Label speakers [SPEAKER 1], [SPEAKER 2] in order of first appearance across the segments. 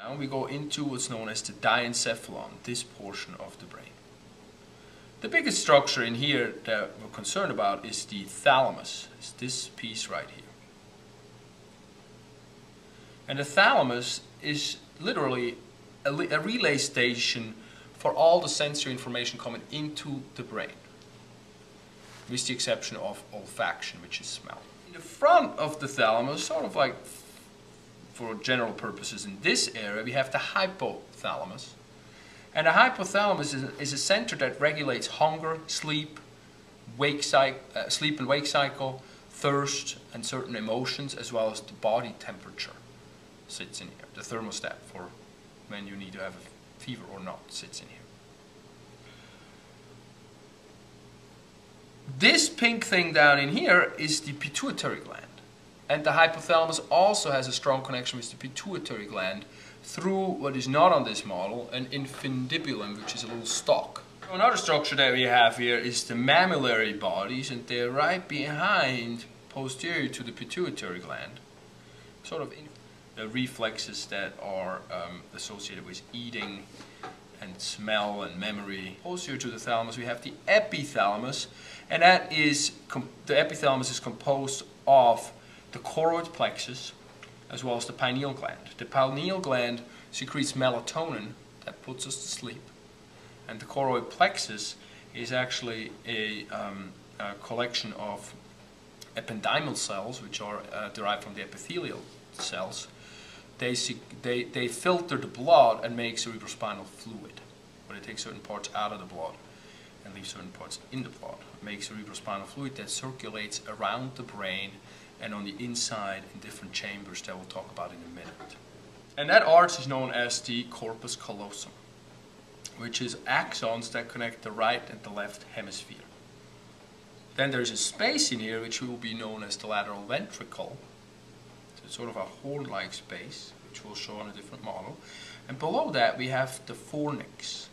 [SPEAKER 1] Now we go into what's known as the diencephalon, this portion of the brain. The biggest structure in here that we're concerned about is the thalamus. It's this piece right here. And the thalamus is literally a relay station for all the sensory information coming into the brain, with the exception of olfaction, which is smell. In the front of the thalamus, sort of like for general purposes in this area, we have the hypothalamus. And the hypothalamus is a center that regulates hunger, sleep, sleep and wake cycle, thirst, and certain emotions, as well as the body temperature sits in here. The thermostat for when you need to have a fever or not sits in here. This pink thing down in here is the pituitary gland. And the hypothalamus also has a strong connection with the pituitary gland through what is not on this model, an infundibulum, which is a little stalk. Another structure that we have here is the mammillary bodies, and they're right behind, posterior to the pituitary gland. Sort of the reflexes that are associated with eating and smell and memory. Posterior to the thalamus we have the epithalamus, and that is, the epithalamus is composed of the choroid plexus, as well as the pineal gland. The pineal gland secretes melatonin that puts us to sleep, and the choroid plexus is actually a collection of ependymal cells, which are derived from the epithelial cells. They filter the blood and make cerebrospinal fluid, where they take certain parts out of the blood and leave certain parts in the blood. Make cerebrospinal fluid that circulates around the brain and on the inside in different chambers that we'll talk about in a minute. And that arch is known as the Corpus Callosum, which is axons that connect the right and the left hemisphere. Then there's a space in here which will be known as the lateral ventricle. So it's sort of a horn-like space, which we'll show on a different model. And below that we have the fornix.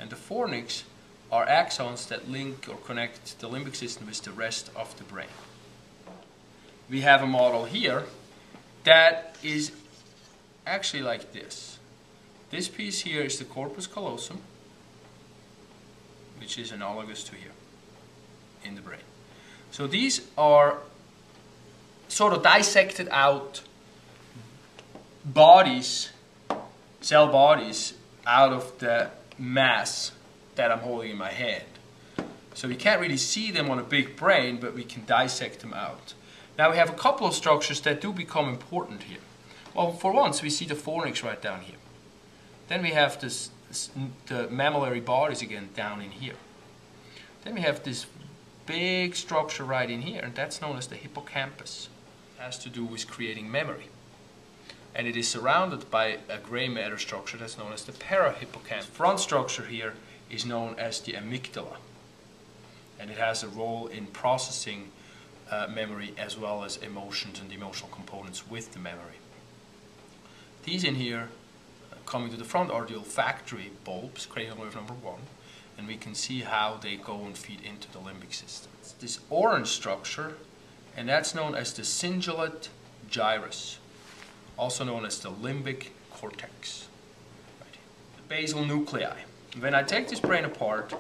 [SPEAKER 1] And the fornix are axons that link or connect the limbic system with the rest of the brain. We have a model here that is actually like this. This piece here is the corpus callosum, which is analogous to here in the brain. So these are sort of dissected out bodies, cell bodies, out of the mass that I'm holding in my hand. So we can't really see them on a big brain, but we can dissect them out. Now we have a couple of structures that do become important here. Well, for once we see the fornix right down here. Then we have the mammillary bodies again down in here. Then we have this big structure right in here, and that's known as the hippocampus. It has to do with creating memory. And it is surrounded by a gray matter structure that's known as the parahippocampus. The front structure here is known as the amygdala. And it has a role in processing memory as well as emotions and the emotional components with the memory. These in here, coming to the front, are the olfactory bulbs, cranial nerve number 1, and we can see how they go and feed into the limbic system. It's this orange structure, and that's known as the Cingulate Gyrus, also known as the Limbic Cortex. Right. The basal nuclei. When I take this brain apart,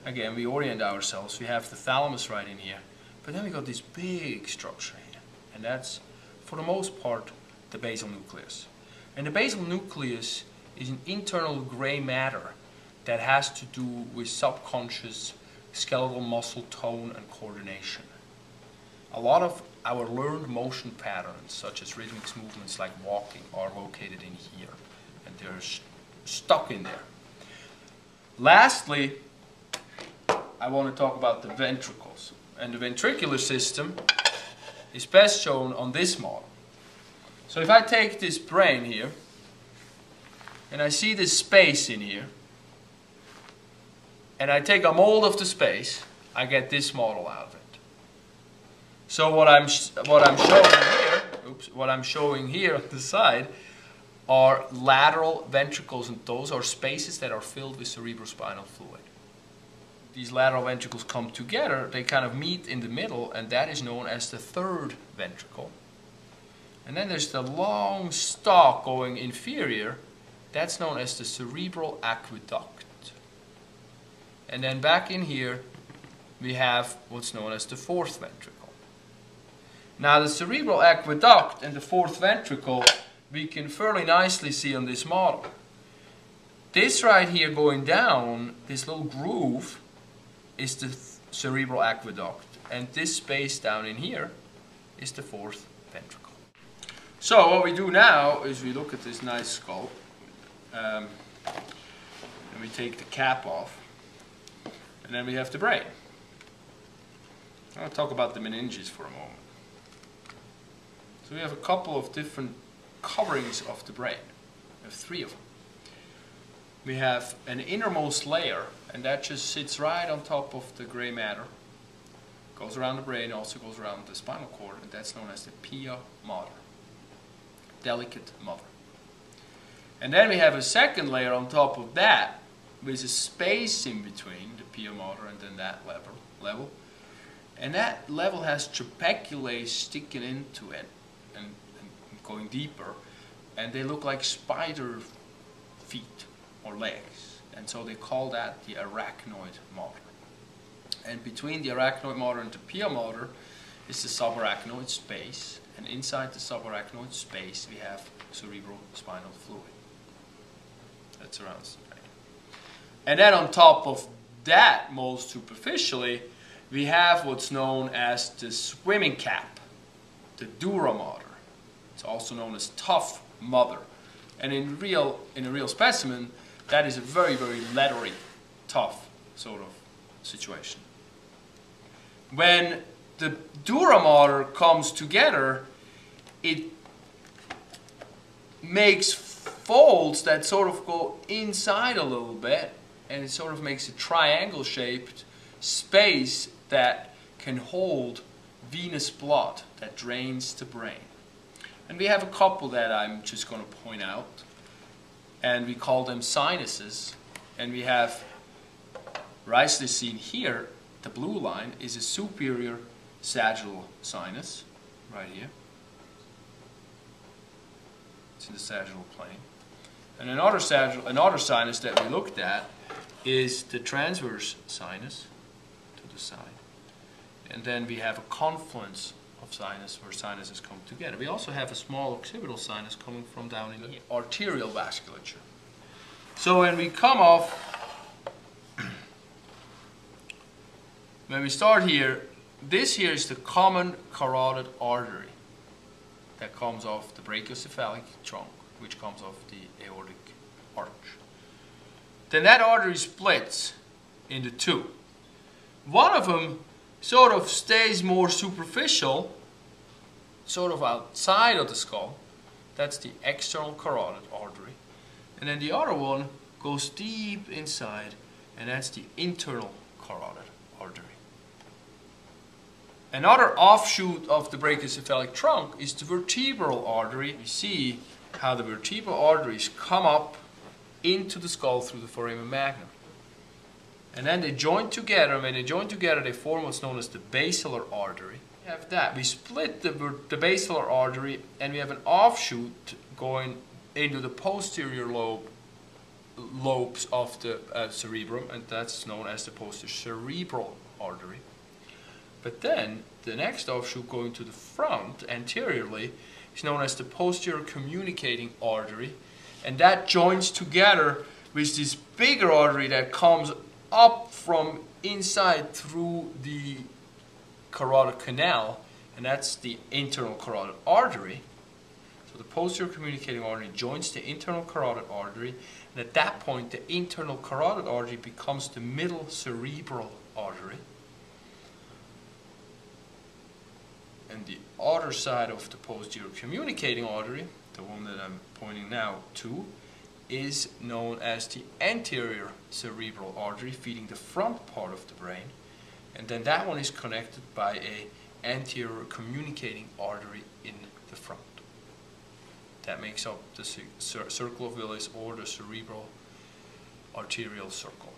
[SPEAKER 1] again, we orient ourselves. We have the thalamus right in here. But then we got this big structure here, and that's, for the most part, the basal nucleus. And the basal nucleus is an internal gray matter that has to do with subconscious skeletal muscle tone and coordination. A lot of our learned motion patterns, such as rhythmic movements like walking, are located in here, and they're stuck in there. Lastly, I want to talk about the ventricles. And the ventricular system is best shown on this model. So if I take this brain here, and I see this space in here, and I take a mold of the space, I get this model out of it. So what I'm showing here on the side are lateral ventricles, and those are spaces that are filled with cerebrospinal fluid. These lateral ventricles come together, they kind of meet in the middle, and that is known as the third ventricle. And then there's the long stalk going inferior. That's known as the Cerebral Aqueduct. And then back in here, we have what's known as the fourth ventricle. Now the Cerebral Aqueduct and the fourth ventricle, we can fairly nicely see on this model. This right here going down, this little groove, is the Cerebral Aqueduct. And this space down in here is the fourth ventricle. So what we do now is we look at this nice skull, and we take the cap off, and then we have the brain. I'll talk about the meninges for a moment. So we have a couple of different coverings of the brain. We have three of them. We have an innermost layer, and that just sits right on top of the gray matter. Goes around the brain, also goes around the spinal cord, and that's known as the pia mater. Delicate mother. And then we have a second layer on top of that, with a space in between the pia mater and then that level. And that level has trabeculae sticking into it and going deeper, and they look like spider feet or legs, and so they call that the arachnoid mater. And between the arachnoid mater and the pia mater is the subarachnoid space, and inside the subarachnoid space we have cerebrospinal fluid that surrounds the brain. And then on top of that, most superficially, we have what's known as the swimming cap, the Dura Mater. It's also known as tough mother. And in a real specimen, that is a very, very leathery, tough sort of situation. When the Dura Mater comes together, it makes folds that sort of go inside a little bit, and it sort of makes a triangle-shaped space that can hold venous blood that drains the brain. And we have a couple that I'm just going to point out, and we call them sinuses. And we have, nicely seen here, the blue line is a superior sagittal sinus, right here. It's in the sagittal plane. And another sinus that we looked at is the transverse sinus to the side. And then we have a confluence of sinus where sinuses come together. We also have a small occipital sinus coming from down in the arterial vasculature. So when we come off, when we start here, this here is the common carotid artery that comes off the brachiocephalic trunk, which comes off the aortic arch. Then that artery splits into two. One of them sort of stays more superficial, sort of outside of the skull. That's the external carotid artery. And then the other one goes deep inside, and that's the internal carotid artery. Another offshoot of the brachiocephalic trunk is the vertebral artery. We see how the vertebral arteries come up into the skull through the foramen magnum. And then they join together, and when they join together, they form what's known as the basilar artery. We have that. We split the basilar artery, and we have an offshoot going into the posterior lobes of the cerebrum, and that's known as the posterior cerebral artery. But then the next offshoot going to the front anteriorly is known as the posterior communicating artery, and that joins together with this bigger artery that comes up from inside through the carotid canal, and that's the internal carotid artery. So the posterior communicating artery joins the internal carotid artery, and at that point the internal carotid artery becomes the middle cerebral artery. And the other side of the posterior communicating artery, the one that I'm pointing now to, is known as the anterior cerebral artery, feeding the front part of the brain. And then that one is connected by an anterior communicating artery in the front. That makes up the circle of Willis, or the cerebral arterial circle.